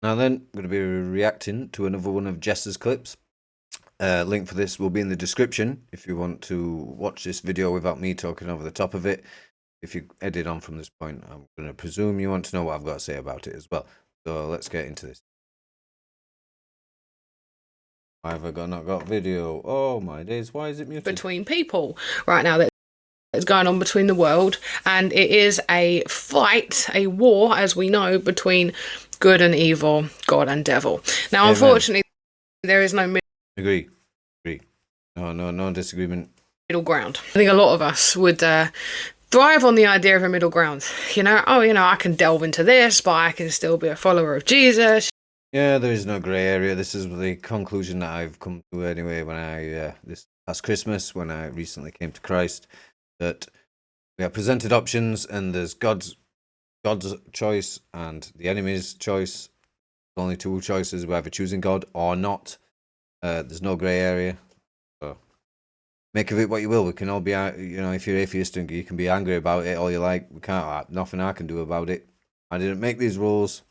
Now then, I'm going to be reacting to another one of Jess's clips. Link for this will be in the description if you want to watch this video without me talking over the top of it. If you edit on from this point, I'm going to presume you want to know what I've got to say about it as well. So let's get into this. Why have I not got video? Oh my days, why is it muted? Between people right now that's going on between the world, and it is a fight, a war, as we know, between good and evil, God and devil. Now, Amen. Unfortunately, there is no Agree. No disagreement. Middle ground. I think a lot of us would thrive on the idea of a middle ground. I can delve into this, but I can still be a follower of Jesus. Yeah, there is no grey area. This is the conclusion that I've come to anyway when I, this past Christmas, when I recently came to Christ, that we are presented options and there's God's choice and the enemy's choice. There's only two choices. We're either choosing God or not. There's no grey area. So make of it what you will. We can all be, if you're atheist, you can be angry about it all you like. We can't, nothing I can do about it. I didn't make these rules.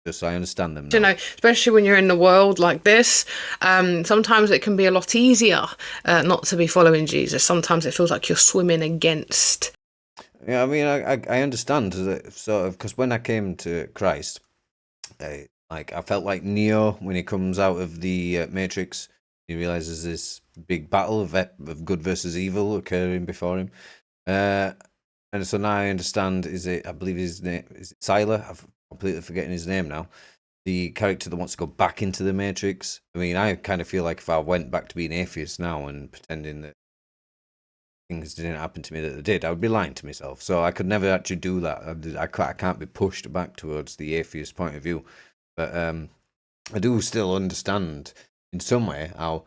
Just so I understand them now. Especially when you're in the world like this, sometimes it can be a lot easier not to be following Jesus. Sometimes it feels like you're swimming against. Yeah, I mean, I understand sort of, because when I came to Christ, I felt like Neo when he comes out of the Matrix. He realizes this big battle of good versus evil occurring before him, and so now I understand. I believe his name is Sylar. I've completely forgetting his name now. The character that wants to go back into the Matrix. I mean, I kind of feel like if I went back to being atheist now and pretending that things didn't happen to me that they did, I would be lying to myself. So I could never actually do that. I can't be pushed back towards the atheist point of view. But I do still understand in some way how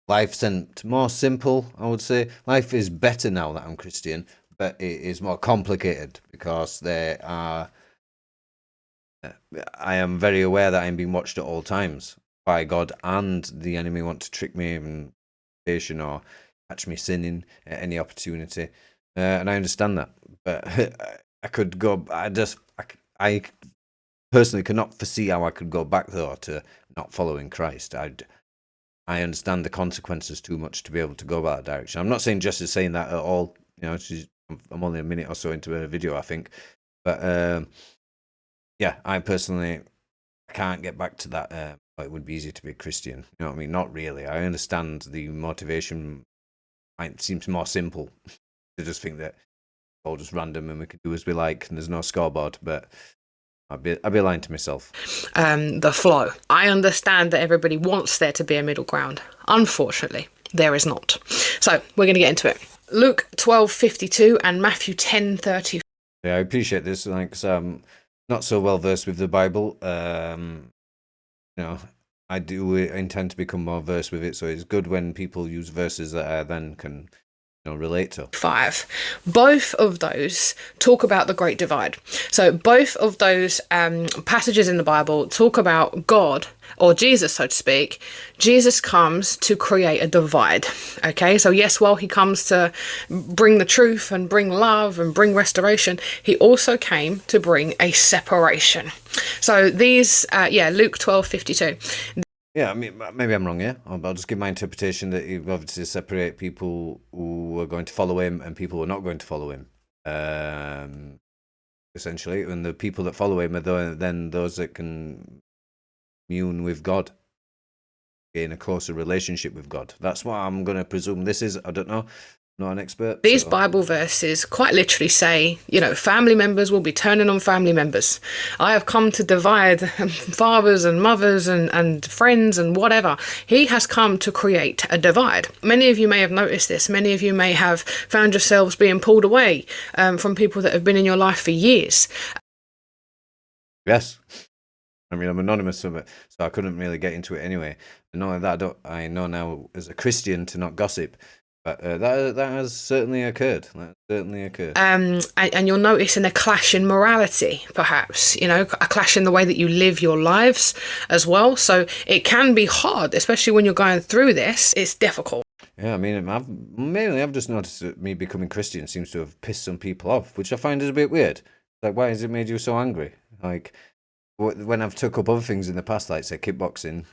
life's more simple, I would say. Life is better now that I'm Christian, but it is more complicated because I am very aware that I'm being watched at all times by God, and the enemy want to trick me in temptation or catch me sinning at any opportunity. And I understand that, but I could go. I personally cannot foresee how I could go back though to not following Christ. I understand the consequences too much to be able to go that direction. I'm not saying Jess is saying that at all. I'm only a minute or so into a video, I think, but yeah, I personally can't get back to that. It would be easy to be a Christian. You know what I mean? Not really. I understand the motivation. It seems more simple to just think that it's all just random and we can do as we like and there's no scoreboard. But I'd be lying to myself. The flow. I understand that everybody wants there to be a middle ground. Unfortunately, there is not. So we're going to get into it. Luke 12:52 and Matthew 10:30. Yeah, I appreciate this. Not so well versed with the Bible. I do intend to become more versed with it, so it's good when people use verses that I then can relate to. 5. Both of those talk about the Great Divide. So both of those passages in the Bible talk about God, or Jesus, so to speak. Jesus comes to create a divide. Okay, so yes, while he comes to bring the truth and bring love and bring restoration, he also came to bring a separation. So these, Luke 12:52. Yeah, I mean, maybe I'm wrong here. I'll just give my interpretation that he obviously separate people who are going to follow him and people who are not going to follow him. Essentially, and the people that follow him are then those that can commune with God, gain a closer relationship with God. That's what I'm going to presume this is. I don't know. Not an expert. These Bible verses quite literally say, family members will be turning on family members. I have come to divide fathers and mothers and friends and whatever. He has come to create a divide. Many of you may have noticed this. Many of you may have found yourselves being pulled away from people that have been in your life for years. Yes. I mean, I'm anonymous, so I couldn't really get into it anyway. And not only that, I know now as a Christian to not gossip. But that has certainly occurred. And you're noticing a clash in morality, perhaps, a clash in the way that you live your lives as well. So it can be hard, especially when you're going through this. It's difficult. Yeah, I mean, I've just noticed that me becoming Christian seems to have pissed some people off, which I find is a bit weird. Like, why has it made you so angry? Like, when I've took up other things in the past, like say kickboxing,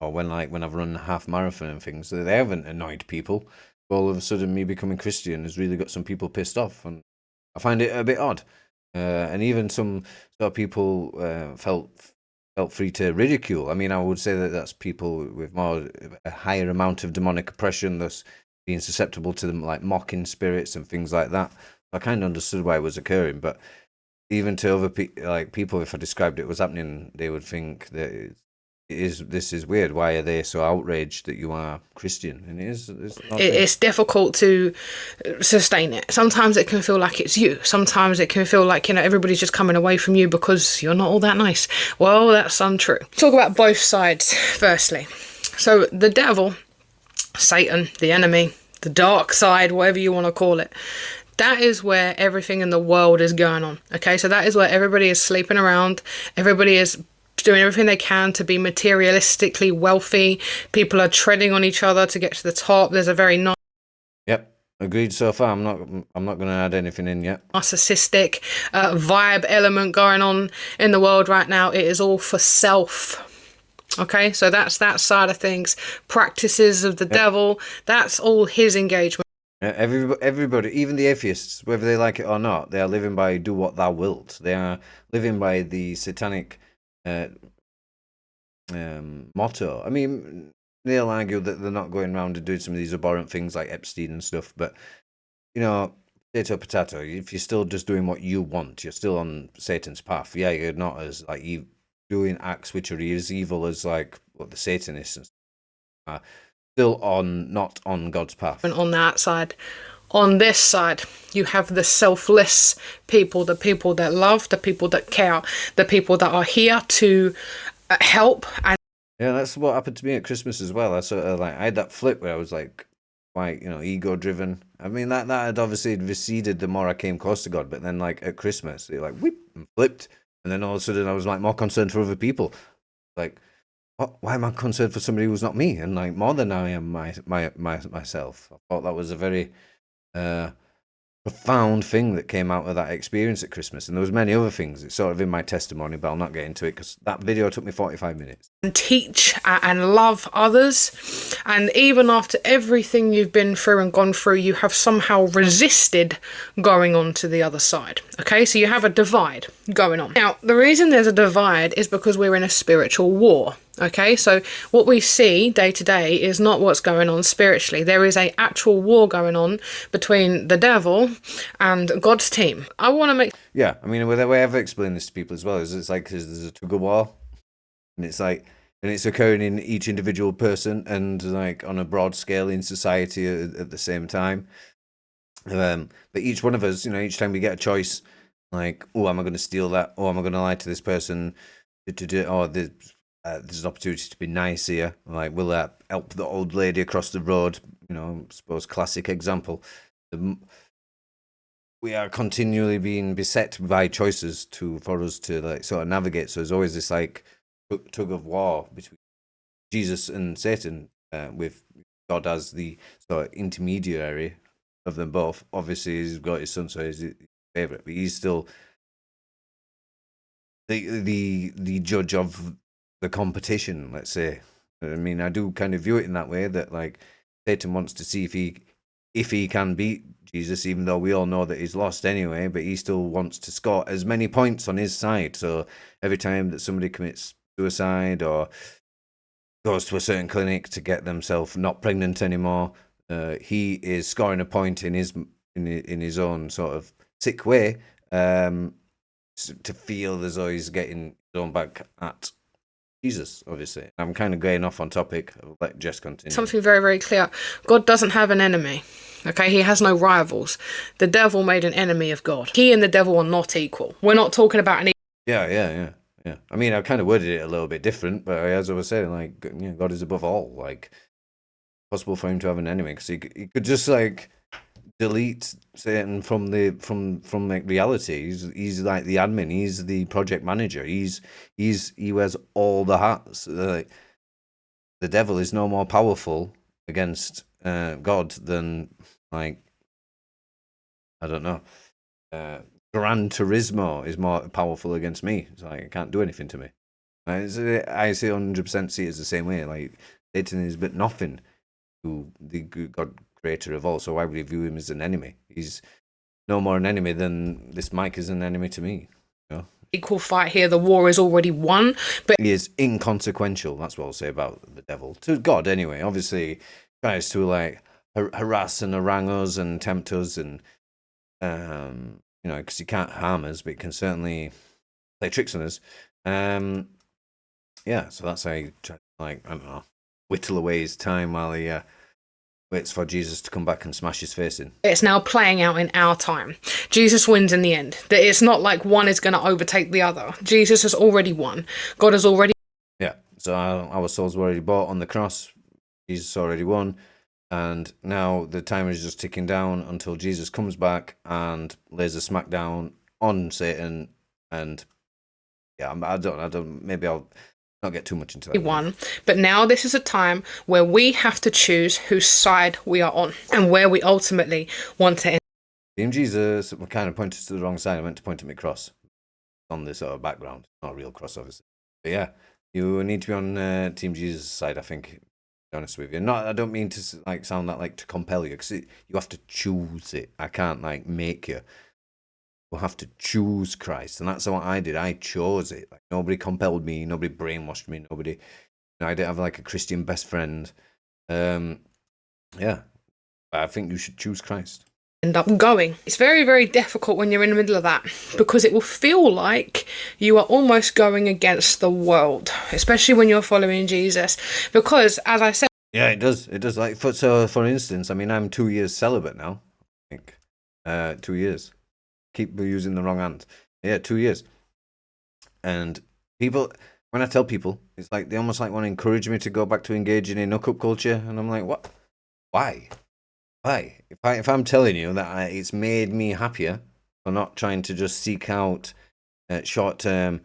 or when I've run half marathon and things, they haven't annoyed people. All of a sudden, me becoming Christian has really got some people pissed off, and I find it a bit odd. And even some sort of people felt free to ridicule. I mean, I would say that that's people with a higher amount of demonic oppression, thus being susceptible to them, like mocking spirits and things like that. I kind of understood why it was occurring, but even to other people, if I described it was happening, they would think that this is weird. Why are they so outraged that you are Christian? And it's difficult to sustain it. Sometimes it can feel like it's you. Sometimes it can feel like, everybody's just coming away from you because you're not all that nice. Well, that's untrue. Talk about both sides firstly. So the devil, Satan, the enemy, the dark side, whatever you want to call it, that is where everything in the world is going on. Okay, so that is where everybody is sleeping around. Everybody is doing everything they can to be materialistically wealthy. People are treading on each other to get to the top. There's a very Yep, agreed so far. I'm not going to add anything in yet. Narcissistic vibe element going on in the world right now. It is all for self. Okay, so that's that side of things. Practices of the devil. That's all his engagement. Everybody, even the atheists, whether they like it or not, they are living by "do what thou wilt." They are living by the satanic motto. I mean, they'll argue that they're not going around and doing some of these abhorrent things like Epstein and stuff, but potato. If you're still just doing what you want, you're still on Satan's path. Yeah, you're not as like doing acts which are as evil as like what the Satanists are. Still not on God's path. And on that side, on this side, you have the selfless people, the people that love, the people that care, the people that are here to help. And yeah, that's what happened to me at Christmas as well. I sort of I had that flip where I was like, quite ego driven. I mean that had obviously receded the more I came close to God, but then like at Christmas, it whip and flipped, and then all of a sudden I was like more concerned for other people, like. Why am I concerned for somebody who's not me? And like more than I am myself. I thought that was a very profound thing that came out of that experience at Christmas. And there was many other things. It's sort of in my testimony, but I'll not get into it because that video took me 45 minutes. And teach and love others. And even after everything you've been through and gone through, you have somehow resisted going on to the other side. Okay, so you have a divide going on. Now, the reason there's a divide is because we're in a spiritual war. Okay, so what we see day to day is not what's going on spiritually. There is an actual war going on between the devil and God's team. I want to make... Yeah, I mean, the way I've explained this to people as well is it's like there's a tug of war, and it's like, and it's occurring in each individual person and like on a broad scale in society at the same time. But each one of us, each time we get a choice, like, oh, am I going to steal that? Oh, am I going to lie to this person? There's an opportunity to be nice here. Like, will that help the old lady across the road? I suppose classic example. We are continually being beset by choices for us to like sort of navigate. So there's always this like tug of war between Jesus and Satan, with God as the sort of intermediary of them both. Obviously, he's got his son, so he's his favorite, but he's still the judge of the competition, let's say. I mean, I do kind of view it in that way, that like Satan wants to see if he can beat Jesus, even though we all know that he's lost anyway, but he still wants to score as many points on his side. So every time that somebody commits suicide or goes to a certain clinic to get themselves not pregnant anymore, he is scoring a point in his own sort of sick way, to feel as though he's getting his own back at Jesus, obviously. I'm kind of going off on topic. I'll let Jess continue. Something very, very clear. God doesn't have an enemy. Okay, he has no rivals. The devil made an enemy of God. He and the devil are not equal. We're not talking about an... Yeah. I mean, I kind of worded it a little bit different, but as I was saying, like, God is above all. Like, possible for him to have an enemy, because he could just like delete Satan from like reality. He's like the admin. He's the project manager. He wears all the hats. The devil is no more powerful against God than, like, I don't know, Gran Turismo is more powerful against me. It's like, it can't do anything to me. I see 100% see it as the same way. Like, Satan is but nothing to the God creator of all. So why would you view him as an enemy? He's no more an enemy than this Mike is an enemy to me. You know? Equal fight here. The war is already won. But he is inconsequential. That's what I'll say about the devil. To God, anyway. Obviously, tries to like harass and harangue us and tempt us, and you know, because he can't harm us, but he can certainly play tricks on us. Yeah, so that's how he tries to, like, I don't know, whittle away his time while he waits for Jesus to come back and smash his face in. it's now playing out in our time. Jesus wins in the end. That it's not like one is going to overtake the other. Jesus has already won. God has already. Yeah, so our souls were already bought on the cross. Jesus already won. And now the timer is just ticking down until Jesus comes back and lays a smackdown on Satan. And yeah, I don't. Maybe I'll not get too much into that. Won. But now this is a time where we have to choose whose side we are on and where we ultimately want to end. Team Jesus. We kind of pointed to the wrong side. I meant to point at my cross on this sort of background. Not a real cross, obviously. But yeah, you need to be on Team Jesus' side, I think. To be honest with you, I don't mean to like sound that like to compel you, because you have to choose it. I can't like make you. We'll have to choose Christ, and that's what I did. I chose it. Like, nobody compelled me. Nobody brainwashed me. Nobody. You know, I didn't have like a Christian best friend. Yeah, but I think you should choose Christ. End up going. It's very, very difficult when you're in the middle of that, because it will feel like you are almost going against the world, especially when you're following Jesus. Because, as I said, yeah, it does. It does. Like, for instance, I mean, I'm 2 years celibate now. I think 2 years. Keep using the wrong hand. Yeah, 2 years. And people, when I tell people, it's like they almost like want to encourage me to go back to engaging in hookup culture, and I'm like, what? Why? If I'm telling you that it's made me happier for not trying to just seek out short-term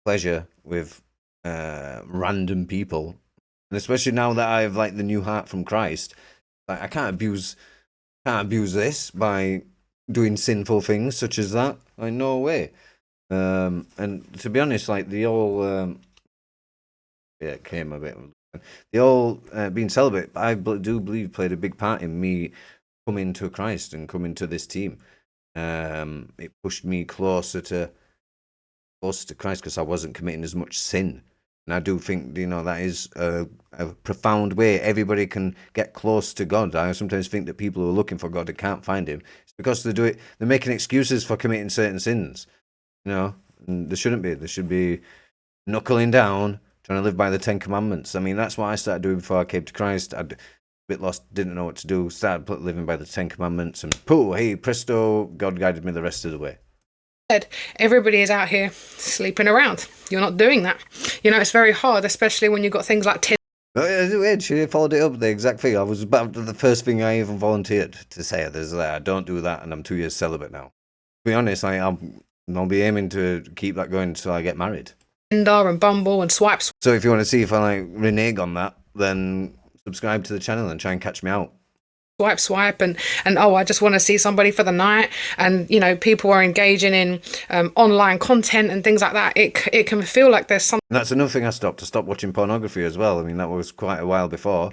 pleasure with random people, and especially now that I have like the new heart from Christ, like I can't abuse this by doing sinful things such as that. Like, no way. And to be honest, like the whole it came a bit. The whole being celibate, I do believe, played a big part in me coming to Christ and coming to this team. It pushed me closer to Christ, because I wasn't committing as much sin. And I do think, you know, that is a profound way everybody can get close to God. I sometimes think that people who are looking for God and can't find him, it's because they're making excuses for committing certain sins. You know, and there shouldn't be. There should be knuckling down, trying to live by the 10 Commandments. I mean, that's what I started doing before I came to Christ. I'd a bit lost, didn't know what to do, started living by the 10 Commandments, and pooh, hey, presto, God guided me the rest of the way. Everybody is out here sleeping around. You're not doing that. You know, it's very hard, especially when you've got things like She followed it up, the exact thing. I was about the first thing I even volunteered to say. There's I don't do that, and I'm 2 years celibate now. To be honest, I'll be aiming to keep that going until I get married. Tinder and Bumble and Swipes. So if you want to see if I like renege on that, then subscribe to the channel and try and catch me out. Swipe and oh, I just want to see somebody for the night, and you know, people are engaging in online content and things like that. It can feel like there's something. And that's another thing I stopped watching pornography as well. I mean, that was quite a while before,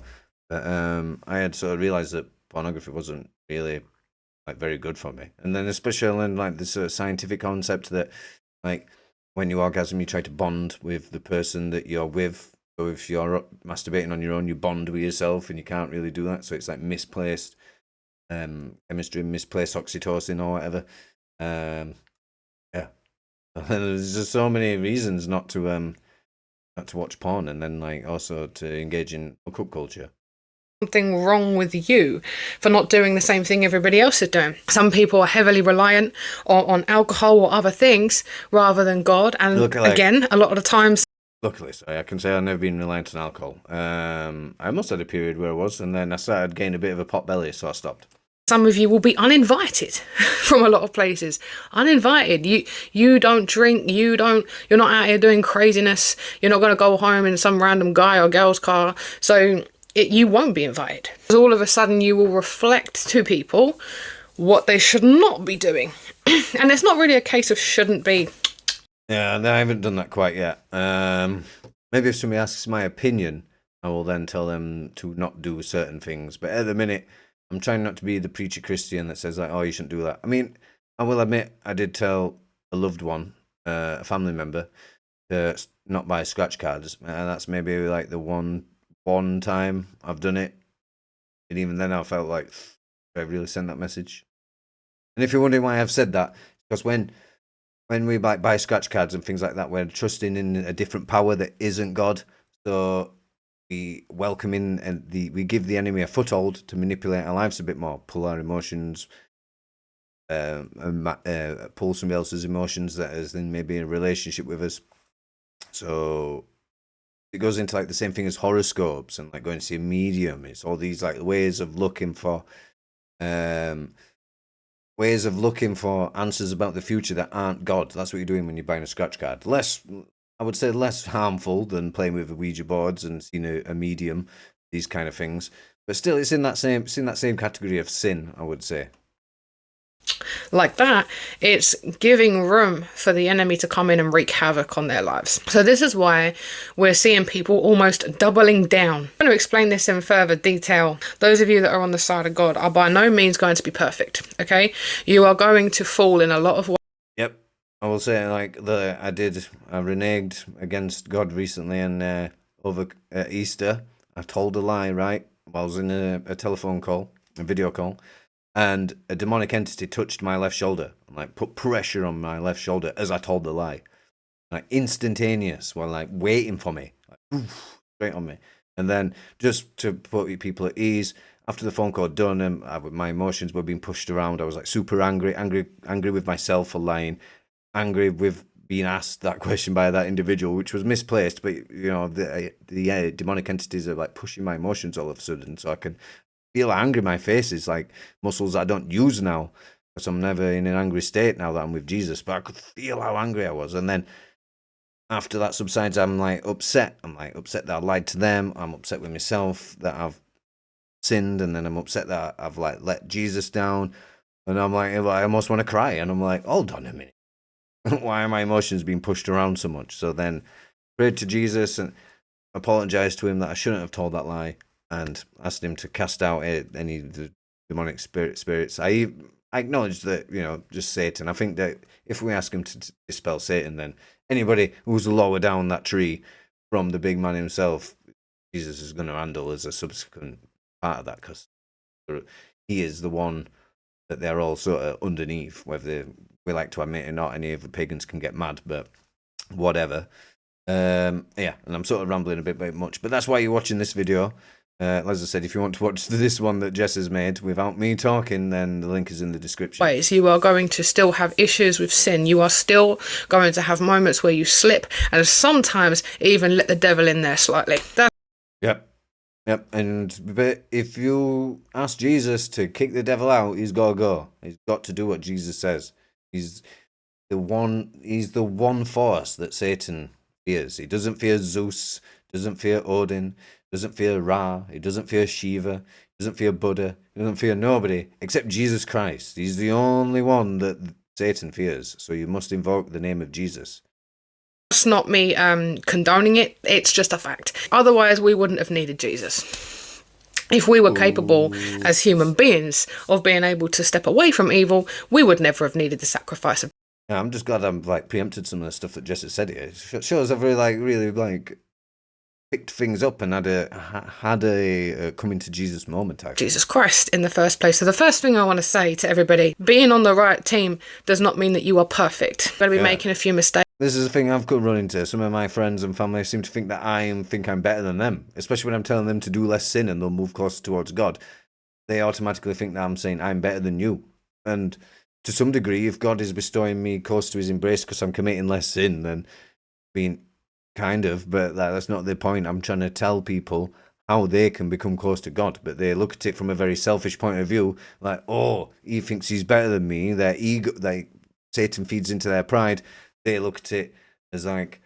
but I had sort of realized that pornography wasn't really like very good for me. And then especially when like this scientific concept that like when you orgasm, you try to bond with the person that you're with. So if you're masturbating on your own, you bond with yourself, and you can't really do that. So it's like misplaced chemistry, misplaced oxytocin or whatever. Yeah, there's just so many reasons not to watch porn, and then like also to engage in hookup culture. Something wrong with you for not doing the same thing everybody else is doing. Some people are heavily reliant on alcohol or other things rather than God, and again, a lot of the times. Luckily, sorry, I can say I've never been reliant on alcohol. I must have had a period where I was, and then I started getting a bit of a pot belly, so I stopped. Some of you will be uninvited from a lot of places. Uninvited. You don't drink. You're not out here doing craziness. You're not going to go home in some random guy or girl's car. So you won't be invited. All of a sudden, you will reflect to people what they should not be doing. And it's not really a case of shouldn't be. Yeah, no, I haven't done that quite yet. Maybe if somebody asks my opinion, I will then tell them to not do certain things. But at the minute, I'm trying not to be the preacher Christian that says like, "Oh, you shouldn't do that." I mean, I will admit I did tell a loved one, a family member, to not buy scratch cards, and that's maybe like the one time I've done it. And even then, I felt like, "Did I really send that message?" And if you're wondering why I've said that, because when we buy scratch cards and things like that, we're trusting in a different power that isn't God. So we welcome in and we give the enemy a foothold to manipulate our lives a bit more, pull our emotions, pull somebody else's emotions that is in maybe a relationship with us. So it goes into like the same thing as horoscopes and like going to see a medium. It's all these like ways of looking for answers about the future that aren't God. That's what you're doing when you're buying a scratch card. I would say less harmful than playing with Ouija boards and seeing a medium, these kind of things. But still, it's in that same category of sin, I would say. Like that, it's giving room for the enemy to come in and wreak havoc on their lives. So this is why we're seeing people almost doubling down. I'm going to explain this in further detail. Those of you that are on the side of God are by no means going to be perfect, okay? You are going to fall in a lot of ways. Yep. I will say, like, I reneged against God recently, and over Easter, I told a lie, right? I was in a telephone call, a video call, and a demonic entity touched my left shoulder, and like put pressure on my left shoulder as I told the lie, like instantaneous, while like waiting for me, like oof, straight on me. And then just to put people at ease, after the phone call done, and my emotions were being pushed around, I was like super angry with myself for lying, angry with being asked that question by that individual, which was misplaced. But you know, the demonic entities are like pushing my emotions all of a sudden, so I can feel how angry my face is, like muscles I don't use now because I'm never in an angry state now that I'm with Jesus. But I could feel how angry I was, and then after that subsides, I'm like upset. I'm like upset that I lied to them. I'm upset with myself that I've sinned, and then I'm upset that I've like let Jesus down, and I'm like I almost want to cry, and I'm like, hold on a minute, why are my emotions being pushed around so much? So then prayed to Jesus and apologized to him that I shouldn't have told that lie, and asked him to cast out any of the demonic spirits. I acknowledge that, you know, just Satan. I think that if we ask him to dispel Satan, then anybody who's lower down that tree from the big man himself, Jesus is going to handle as a subsequent part of that, because he is the one that they're all sort of underneath, whether we like to admit it or not. Any of the pagans can get mad, but whatever. Yeah, and I'm sort of rambling a bit much, but that's why you're watching this video. As I said, if you want to watch this one that Jess has made without me talking, then the link is in the description. You are going to still have issues with sin. You are still going to have moments where you slip, and sometimes even let the devil in there slightly. Yep. But if you ask Jesus to kick the devil out, he's got to go. He's got to do what Jesus says. He's the one force that Satan fears. He doesn't fear Zeus, doesn't fear Odin, doesn't fear Ra, he doesn't fear Shiva, he doesn't fear Buddha, he doesn't fear nobody except Jesus Christ. He's the only one that Satan fears. So you must invoke the name of Jesus. That's not me condoning it, it's just a fact. Otherwise, we wouldn't have needed Jesus. If we were capable as human beings of being able to step away from evil, we would never have needed the sacrifice of. Yeah, I'm just glad I'm like preempted some of the stuff that Jess has said here. It shows I've really picked things up and had a coming to Jesus moment. Jesus Christ in the first place. So the first thing I want to say to everybody, being on the right team does not mean that you are perfect. You're going to be making a few mistakes. This is the thing I've run into. Some of my friends and family seem to think that I'm better than them, especially when I'm telling them to do less sin and they'll move closer towards God. They automatically think that I'm saying I'm better than you. And to some degree, if God is bestowing me close to his embrace because I'm committing less sin, then being kind of, but that's not the point. I'm trying to tell people how they can become close to God, but they look at it from a very selfish point of view, like, oh, he thinks he's better than me. Their ego, like Satan feeds into their pride. They look at it as like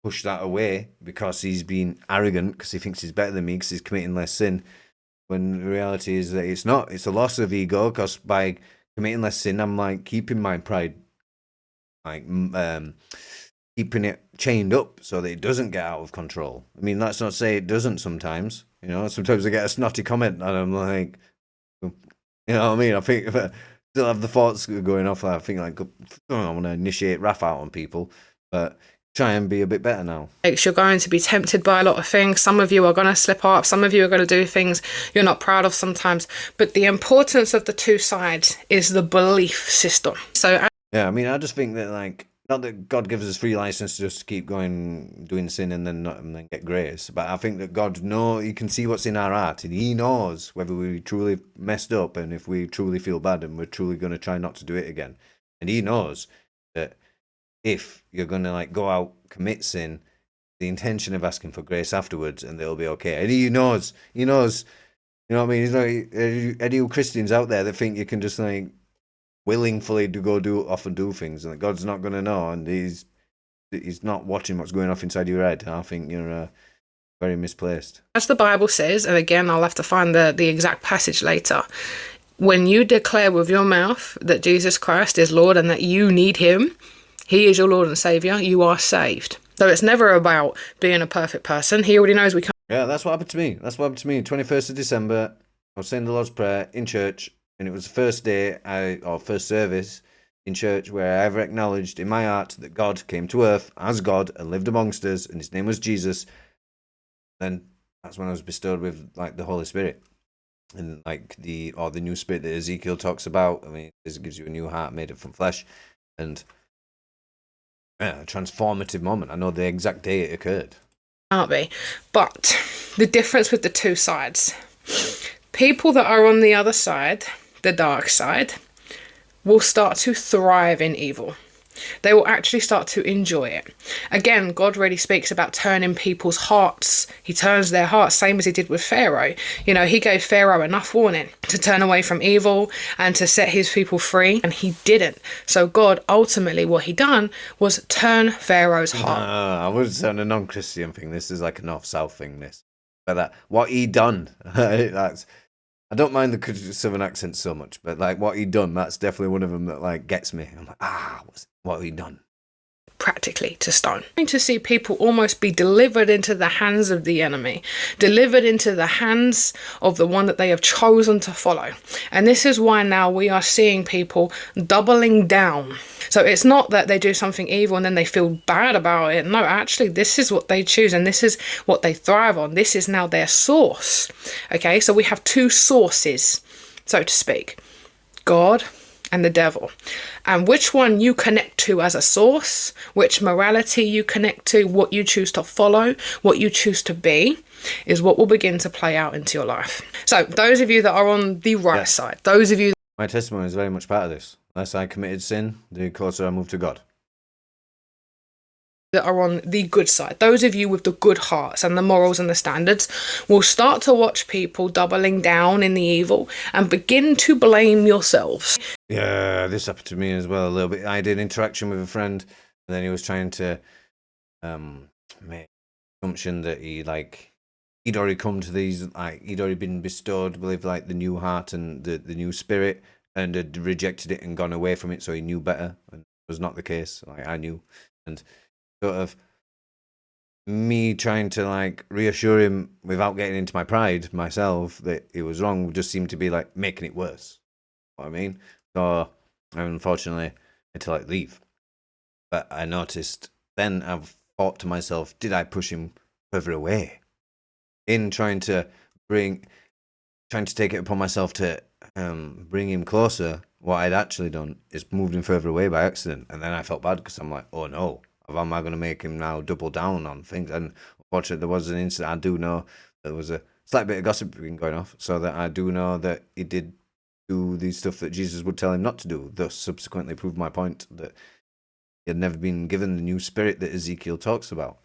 push that away because he's being arrogant, because he thinks he's better than me because he's committing less sin. when the reality is that it's not. It's a loss of ego, because by committing less sin, I'm like keeping my pride, like keeping it chained up so that it doesn't get out of control. I mean, let's not say it doesn't sometimes. Sometimes I get a snotty comment and I'm like, what I mean? I think if I still have the thoughts going off, I think like, I want to initiate wrath out on people, but try and be a bit better now. You're going to be tempted by a lot of things. Some of you are going to slip up. Some of you are going to do things you're not proud of sometimes. But the importance of the two sides is the belief system. So yeah, I mean, I just think that, like, not that God gives us free license to just keep going doing sin and then get grace, but I think that God He can see what's in our heart, and He knows whether we truly messed up and if we truly feel bad and we're truly going to try not to do it again. And He knows that if you're going to like go out, commit sin, the intention of asking for grace afterwards, and they'll be okay. And He knows, you know what I mean? He's like any Christians out there that think you can just like willingly to go off and do things, and that God's not going to know, and he's not watching what's going off inside your head. I think you're very misplaced. As the Bible says, and again, I'll have to find the exact passage later, when you declare with your mouth that Jesus Christ is Lord and that you need Him, He is your Lord and Saviour, you are saved. So it's never about being a perfect person. He already knows we can't. Yeah, that's what happened to me. 21st of December, I was saying the Lord's Prayer in church, and it was the first day or first service in church where I ever acknowledged in my heart that God came to earth as God and lived amongst us, and His name was Jesus. Then that's when I was bestowed with like the Holy Spirit, and like the new spirit that Ezekiel talks about. I mean, it gives you a new heart made from flesh, and a transformative moment. I know the exact day it occurred. Can't be, but the difference with the two sides, people that are on the other side, the dark side, will start to thrive in evil. They will actually start to enjoy it. Again, God really speaks about turning people's hearts. He turns their hearts, same as He did with Pharaoh. He gave Pharaoh enough warning to turn away from evil and to set his people free, and he didn't. So God, ultimately, what He done was turn Pharaoh's heart. I wouldn't say on a non-Christian thing. This is like a North-South thing, this. But that, what He done, that's... I don't mind the Southern accent so much, but like what He done, that's definitely one of them that like gets me. I'm like, what He done? Practically to stone. To see people almost be delivered into the hands of the enemy, delivered into the hands of the one that they have chosen to follow. And this is why now we are seeing people doubling down. So it's not that they do something evil and then they feel bad about it. No, actually, this is what they choose and this is what they thrive on. This is now their source. Okay, so we have two sources, so to speak: God and the devil. And which one you connect to as a source, which morality you connect to, what you choose to follow, what you choose to be, is what will begin to play out into your life. So those of you that are on the right side, those of you... My testimony is very much part of this. Less I committed sin, the closer I moved to God. That are on the good side, those of you with the good hearts and the morals and the standards, will start to watch people doubling down in the evil and begin to blame yourselves. Yeah, this happened to me as well a little bit. I did interaction with a friend, and then he was trying to make assumption that he'd already come to these, like he'd already been bestowed with like the new heart and the new spirit, and had rejected it and gone away from it, so he knew better, and it was not the case. Like I knew, and sort of me trying to like reassure him without getting into my pride myself that it was wrong just seemed to be like making it worse. You know what I mean? So unfortunately I had to like leave. But I noticed then, I've thought to myself, did I push him further away? In trying to take it upon myself to bring him closer, what I'd actually done is moved him further away by accident. And then I felt bad because I'm like, oh no, how am I going to make him now double down on things? And unfortunately, there was an incident. I do know there was a slight bit of gossip going off, so that I do know that he did do the stuff that Jesus would tell him not to do, thus subsequently proved my point that he had never been given the new spirit that Ezekiel talks about.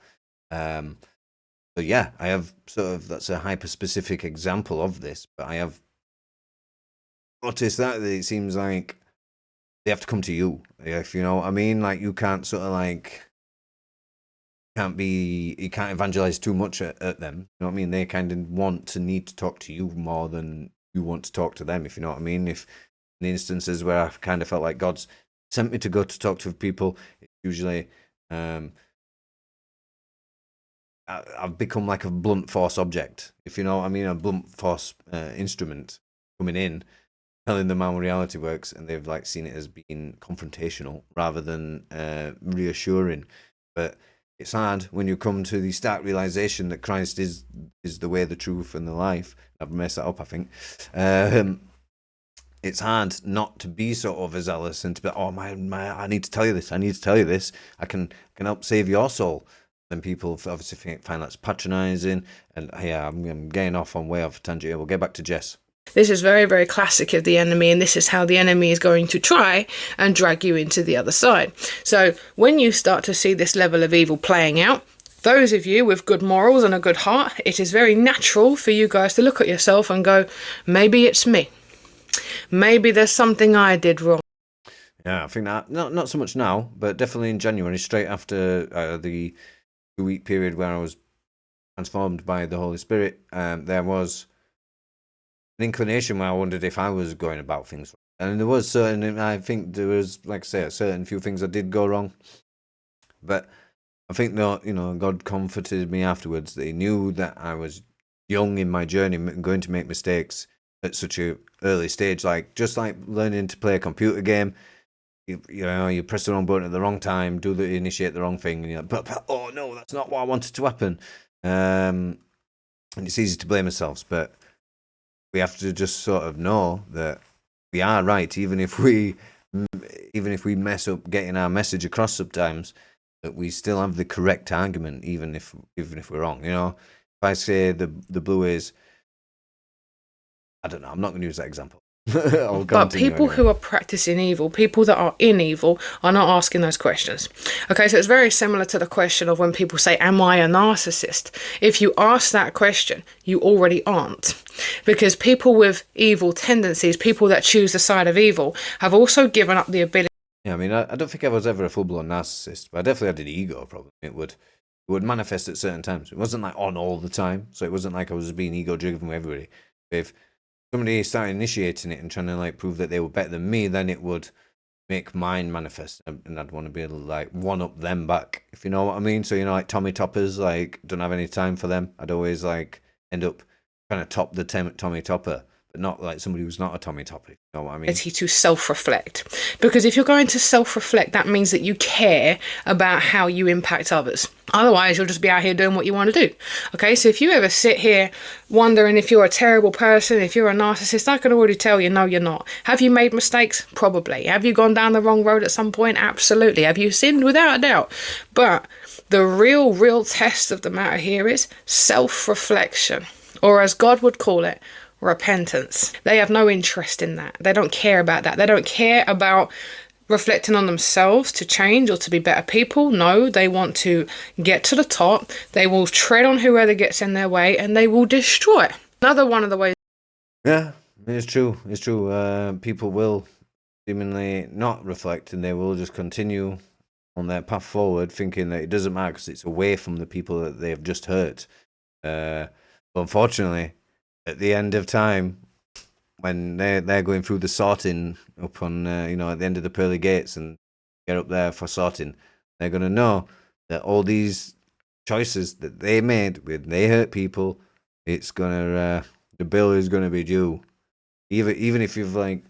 So yeah, I have that's a hyper-specific example of this, but I have noticed that it seems like they have to come to you, if you know what I mean. Like you can't sort of like you can't evangelize too much at them. You know what I mean? They kind of need to talk to you more than you want to talk to them, if you know what I mean. If in the instances where I kind of felt like God's sent me to go to talk to people, it's usually I've become like a blunt force object, if you know what I mean, a blunt force instrument coming in, telling them how reality works, and they've like seen it as being confrontational rather than reassuring. But it's hard when you come to the stark realization that Christ is the way, the truth, and the life. I've messed that up, I think. It's hard not to be so overzealous and to be like, oh my, I need to tell you this. I need to tell you this. I can help save your soul. Then people obviously find that's patronizing. And yeah, I'm getting off on way off a tangent here. We'll get back to Jess. This is very, very classic of the enemy, and this is how the enemy is going to try and drag you into the other side. So when you start to see this level of evil playing out, those of you with good morals and a good heart, it is very natural for you guys to look at yourself and go, maybe it's me. Maybe there's something I did wrong. Yeah, I think that, not so much now, but definitely in January, straight after the 2-week period where I was transformed by the Holy Spirit, there was an inclination where I wondered if I was going about things wrong. And there was I think there was, like I say, a certain few things that did go wrong. But I think that, God comforted me afterwards that he knew that I was young in my journey and going to make mistakes at such a early stage, just like learning to play a computer game. You press the wrong button at the wrong time, initiate the wrong thing, and you're like, but oh no, that's not what I wanted to happen. And it's easy to blame ourselves, but we have to just sort of know that we are right, even if we mess up getting our message across sometimes, that we still have the correct argument, even if we're wrong. If I say the blue is, I don't know, I'm not going to use that example. But people who are practicing evil, people that are in evil, are not asking those questions. Okay, so it's very similar to the question of when people say, am I a narcissist? If you ask that question, you already aren't. Because people with evil tendencies, people that choose the side of evil, have also given up the ability. Yeah, I mean, I don't think I was ever a full-blown narcissist, but I definitely had an ego problem. It would manifest at certain times. It wasn't like on all the time, so it wasn't like I was being ego-driven with everybody. If somebody started initiating it and trying to like prove that they were better than me, then it would make mine manifest, and I'd want to be able to like one up them back, if you know what I mean. So like Tommy Toppers, like don't have any time for them. I'd always like end up trying to top the Tommy Topper, but not like somebody who's not a Tommy Topper. You know what I mean? To self-reflect, because if you're going to self-reflect, that means that you care about how you impact others. Otherwise, you'll just be out here doing what you want to do. Okay, so if you ever sit here wondering if you're a terrible person, if you're a narcissist, I can already tell you, no, you're not. Have you made mistakes? Probably. Have you gone down the wrong road at some point? Absolutely. Have you sinned? Without a doubt. But the real test of the matter here is self-reflection, or as God would call it, repentance. They have no interest in that. They don't care about that. They don't care about reflecting on themselves to change or to be better people. No, they want to get to the top. They will tread on whoever gets in their way, and they will destroy. Another one of the ways. Yeah, it's true. It's true. People will seemingly not reflect, and they will just continue on their path forward, thinking that it doesn't matter because it's away from the people that they have just hurt. But unfortunately, at the end of time, when they're going through the sorting up on at the end of the pearly gates and get up there for sorting, they're going to know that all these choices that they made when they hurt people, it's gonna the bill is gonna be due. Even if you've like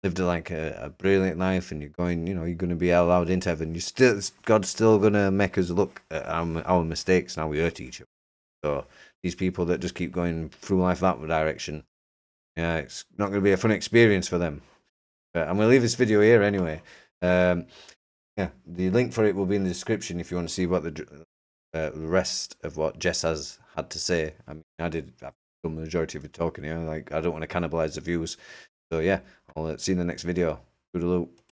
lived a brilliant life and you're going, you're gonna be allowed into heaven, God's still gonna make us look at our mistakes and how we hurt each other. So these people that just keep going through life that direction, yeah, it's not going to be a fun experience for them. But I'm going to leave this video here anyway. The link for it will be in the description if you want to see what the rest of what Jess has had to say. I mean, I've done the majority of it talking here. I don't want to cannibalize the views. So yeah, I'll see you in the next video. Toodaloo.